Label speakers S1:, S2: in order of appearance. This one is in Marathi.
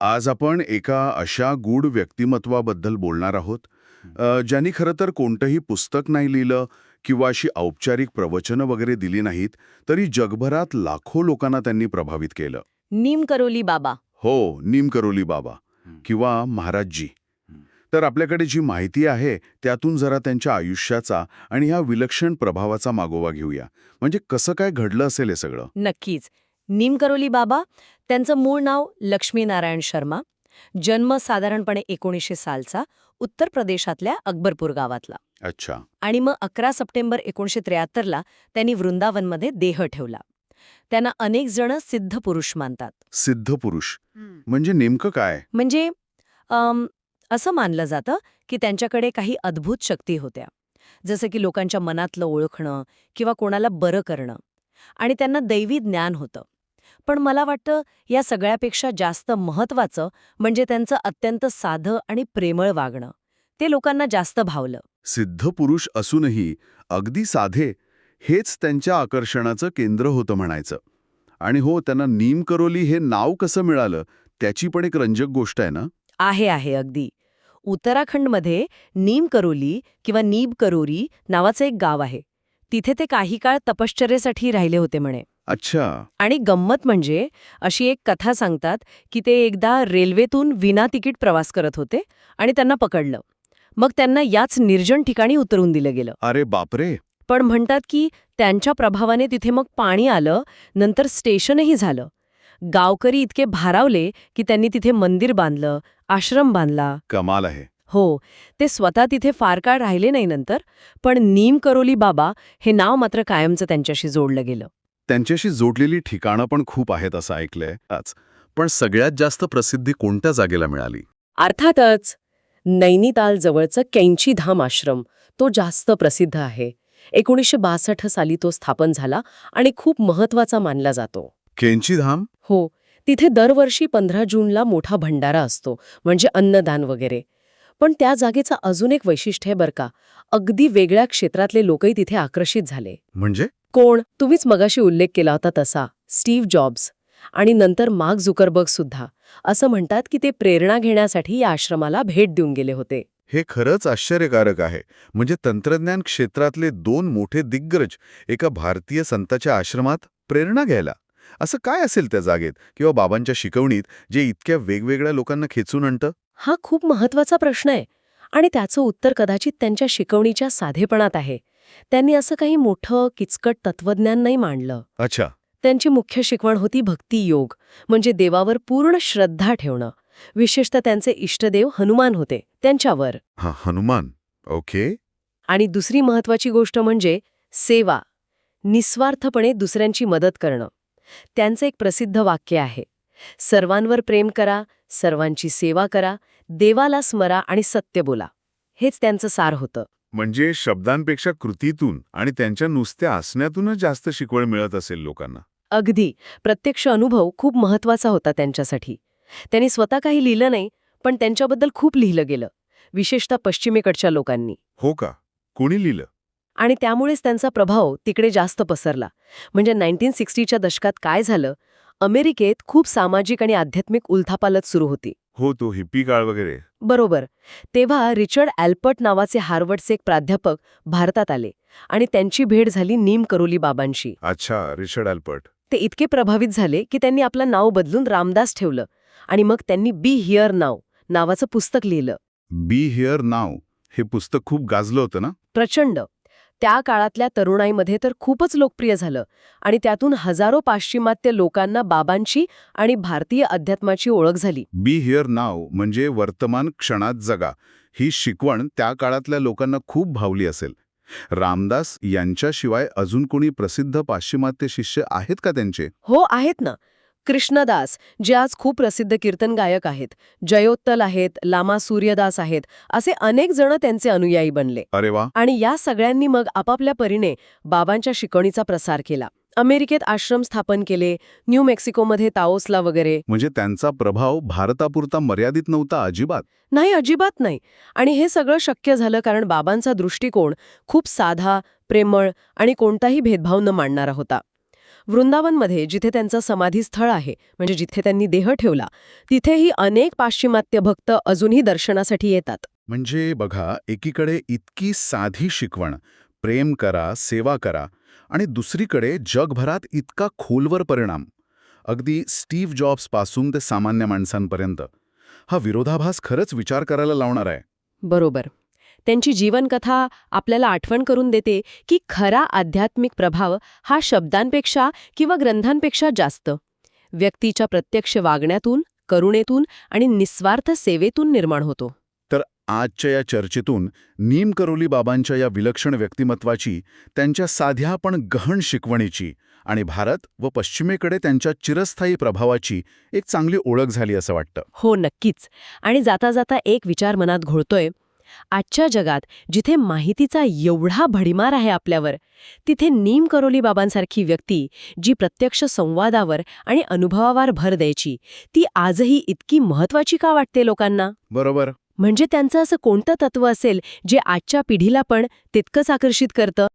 S1: आज आपण एका अशा गूढ व्यक्तिमत्वाबद्दल बोलणार आहोत ज्यांनी खरं तर कोणतंही पुस्तक नाही लिहिलं किंवा अशी औपचारिक प्रवचनं वगैरे दिली नाहीत, तरी जगभरात लाखो लोकांना त्यांनी प्रभावित केलं.
S2: नीम करोली बाबा.
S1: हो, नीम करोली बाबा किंवा महाराजजी. तर आपल्याकडे जी माहिती आहे त्यातून जरा त्यांच्या आयुष्याचा आणि ह्या विलक्षण प्रभावाचा मागोवा घेऊया. म्हणजे कसं काय घडलं असेल हे सगळं.
S2: नक्कीच. नीम करोली बाबा, त्यांचं मूळ नाव लक्ष्मीनारायण शर्मा. जन्म साधारणपणे 1900 सालचा, उत्तर प्रदेशातल्या अकबरपूर गावातला.
S1: अच्छा.
S2: आणि मग 11 सप्टेंबर 1973ला त्यांनी वृंदावनमध्ये देह ठेवला. त्यांना अनेक जण सिद्ध पुरुष मानतात.
S1: सिद्ध पुरुष म्हणजे नेमकं काय?
S2: म्हणजे असं मानलं जातं की त्यांच्याकडे काही अद्भुत शक्ती होत्या, जसं की लोकांच्या मनातलं ओळखणं किंवा कोणाला बरं करणं, आणि त्यांना दैवी ज्ञान होतं. पण मला वाटतं या सगळ्यापेक्षा जास्त महत्त्वाचं म्हणजे त्यांचं अत्यंत साधं आणि प्रेमळ वागणं. ते लोकांना जास्त भावलं.
S1: सिद्ध पुरुष असूनही अगदी साधे, हेच त्यांच्या आकर्षणाचं केंद्र होतं म्हणायचं. आणि हो, त्यांना नीम करोली हे नाव कसं मिळालं त्याची पण एक रंजक गोष्ट आहे ना.
S2: आहे अगदी. उत्तराखंडमध्ये नीम करोली किंवा नीब करोरी नावाचं एक गाव आहे. तिथे ते काही काळ तपश्चर्येसाठी राहिले होते म्हणे.
S1: अच्छा.
S2: आणि गंमत म्हणजे अशी एक कथा सांगतात की ते एकदा रेल्वेतून विना तिकीट प्रवास करत होते आणि त्यांना पकडलं. मग त्यांना याच निर्जन ठिकाणी उतरून दिलं गेलं.
S1: अरे बापरे.
S2: पण म्हणतात की त्यांच्या प्रभावाने तिथे मग पाणी आलं, नंतर स्टेशनही झालं. गावकरी इतके भारावले की त्यांनी तिथे मंदिर बांधलं, आश्रम बांधला.
S1: कमाल आहे.
S2: हो, ते स्वतः तिथे फार काळ राहिले नाही नंतर, पण नीम करोली बाबा हे नाव मात्र कायमचं त्यांच्याशी जोडलं गेलं.
S1: त्यांच्याशी जोडलेली ठिकाणं पण खूप आहेत असं ऐकलंय आज. पण सगळ्यात जास्त प्रसिद्धी कोणत्या जागेला मिळाली?
S3: अर्थातच नैनिताल जवळचं कैंचीधाम आश्रम, तो जास्त प्रसिद्ध आहे. 1962 साली तो स्थापन झाला आणि खूप महत्वाचा मानला जातो.
S1: केंचीधाम?
S3: हो, तिथे दरवर्षी 15 जूनला मोठा भंडारा असतो, म्हणजे अन्नदान वगैरे. पण त्या जागेचं अजून एक वैशिष्ट्य आहे बरं का, अगदी वेगळ्या क्षेत्रातले लोकही तिथे आकर्षित झाले.
S1: म्हणजे?
S3: कोण? तुम्हीच मगाशी उल्लेख केला होता तसा, स्टीव्ह जॉब्स आणि नंतर मार्क झुकरबर्ग सुद्धा. असं म्हणतात की ते प्रेरणा घेण्यासाठी या आश्रमाला भेट देऊन गेले होते.
S1: हे खरंच आश्चर्यकारक आहे. म्हणजे तंत्रज्ञान क्षेत्रातले दोन मोठे दिग्गज एका भारतीय संताच्या आश्रमात प्रेरणा घ्यायला. असं काय असेल त्या जागेत किंवा बाबांच्या शिकवणीत जे इतक्या वेगवेगळ्या लोकांना खेचून आणतं?
S3: हा खूप महत्वाचा प्रश्न आहे आणि त्याचं उत्तर कदाचित त्यांच्या शिकवणीच्या साधेपणात आहे. त्यांनी असं काही मोठं किचकट तत्वज्ञान नाही मांडलं.
S1: अच्छा.
S3: त्यांची मुख्य शिकवण होती भक्तियोग, म्हणजे देवावर पूर्ण श्रद्धा ठेवणं. विशेषतः त्यांचे इष्टदेव हनुमान होते, त्यांच्यावर.
S1: हा, हनुमान. ओके.
S3: आणि दुसरी महत्वाची गोष्ट म्हणजे सेवा, निस्वार्थपणे दुसऱ्यांची मदत करणं. त्यांचं एक प्रसिद्ध वाक्य आहे, सर्वांवर प्रेम करा, सर्वांची सेवा करा, देवाला स्मरा आणि सत्य बोला. हेच त्यांचं सार होतं.
S1: म्हणजे शब्दांपेक्षा कृतीतून आणि त्यांच्या नुसत्या असण्यातूनच जास्त शिकवण मिळत असेल लोकांना.
S3: अगदी. प्रत्यक्ष अनुभव खूप महत्वाचा होता त्यांच्यासाठी. त्यांनी स्वतः काही लिहिलं नाही, पण त्यांच्याबद्दल खूप लिहिलं गेलं, विशेषतः पश्चिमेकडच्या लोकांनी.
S1: हो का? कोणी लिहिलं?
S3: आणि त्यामुळेच त्यांचा प्रभाव तिकडे जास्त पसरला. म्हणजे 1960च्या दशकात काय झालं, अमेरिकेत खूप सामाजिक आणि आध्यात्मिक उलथापालथ सुरू होती.
S1: हो, तो हिप्पी काळ वगैरे.
S3: बरोबर. तेव्हा रिचर्ड ॲल्पर्ट नावाचे हार्वर्डचे एक प्राध्यापक भारतात आले आणि त्यांची भेट झाली नीम करोली बाबांशी.
S1: अच्छा, रिचर्ड ॲल्पर्ट.
S3: ते इतके प्रभावित झाले की त्यांनी आपलं नाव बदलून रामदास ठेवलं आणि मग त्यांनी बी हिअर नाव नावाचं पुस्तक लिहिलं.
S1: बी हिअर नाव हे पुस्तक खूप गाजलं होतं ना?
S3: प्रचंड. त्या काळातल्या तरुणाईमध्ये तर खूपच लोकप्रिय झालं आणि त्यातून हजारो पाश्चिमात्य लोकांना बाबांची आणि भारतीय अध्यात्माची ओळख झाली.
S1: बी हिअर नाव म्हणजे वर्तमान क्षणात जगा, ही शिकवण त्या काळातल्या लोकांना खूप भावली असेल. रामदास यांच्याशिवाय अजून कोणी प्रसिद्ध पाश्चिमात्य शिष्य आहेत का त्यांचे?
S3: हो, आहेत ना. कृष्णदास, जे आज खूप प्रसिद्ध कीर्तन गायक आहेत, जयोत्तल आहेत, लामा सूर्यदास आहेत, असे अनेक जण त्यांचे अनुयायी बनले.
S1: अरे वा.
S3: आणि या सगळ्यांनी मग आपापल्या परीने बाबांच्या शिकवणीचा प्रसार केला. अमेरिकेत आश्रम स्थापन केले, न्यू मेक्सिकोमध्ये ताओसला वगैरे.
S1: म्हणजे त्यांचा प्रभाव भारतापुरता मर्यादित नव्हता अजिबात?
S3: नाही, अजिबात नाही. आणि हे सगळं शक्य झालं कारण बाबांचा दृष्टिकोन खूप साधा, प्रेमळ आणि कोणताही भेदभाव न मानणारा होता. वृंदावनमध्ये जिथे त्यांचं समाधीस्थळ आहे, म्हणजे जिथे त्यांनी देह ठेवला, तिथेही अनेक पाश्चिमात्य भक्त अजूनही दर्शनासाठी येतात.
S1: म्हणजे बघा, एकीकडे इतकी साधी शिकवण, प्रेम करा, सेवा करा, आणि दुसरीकडे जगभरात इतका खोलवर परिणाम, अगदी स्टीव्ह जॉब्सपासून ते सामान्य माणसांपर्यंत. हा विरोधाभास खरंच विचार करायला लावणार आहे.
S3: बरोबर. त्यांची जीवनकथा आपल्याला आठवण करून देते की खरा आध्यात्मिक प्रभाव हा शब्दांपेक्षा किंवा ग्रंथांपेक्षा जास्त व्यक्तीच्या प्रत्यक्ष वागण्यातून, करुणेतून आणि निस्वार्थ सेवेतून निर्माण होतो.
S1: तर आजच्या या चर्चेतून नीम करोली बाबांच्या या विलक्षण व्यक्तिमत्वाची, त्यांच्या साध्या पण गहन शिकवणीची आणि भारत व पश्चिमेकडे त्यांच्या चिरस्थायी प्रभावाची एक चांगली ओळख झाली असं वाटतं.
S3: हो, नक्कीच. आणि जाता जाता एक विचार मनात घोळतोय. आजच्या जगात जिथे माहितीचा एवढा भडीमार आहे आपल्यावर, तिथे नीम करोली बाबांसारखी व्यक्ती जी प्रत्यक्ष संवादावर आणि अनुभवावर भर द्यायची, ती आजही इतकी महत्वाची का वाटते लोकांना?
S1: बरोबर.
S3: म्हणजे त्यांचं असं कोणतं तत्व असेल जे आजच्या पिढीला पण तितकंच आकर्षित करतं?